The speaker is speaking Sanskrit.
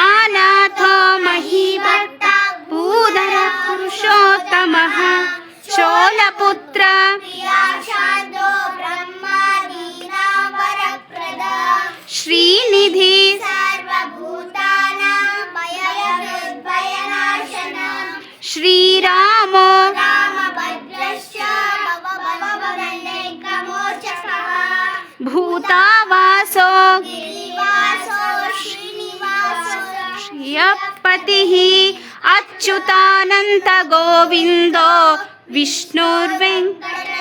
प्राणाथो महीभक्ता भूधर पुरुषोत्तमः शोलपुत्र प्रियाशान्तो ब्रह्मादीनां वरप्रदा श्रीनिधि सर्वभूतानां भयभयनाशनः श्रीरामो रामभद्रश्च भवभवभवभयङ्कमोचकः भूतावासो गिरिवासो श्रीनिवासो श्रियपतिः अच्युतानन्त गोविन्दो विष्णुर्वेङ्कटनाथः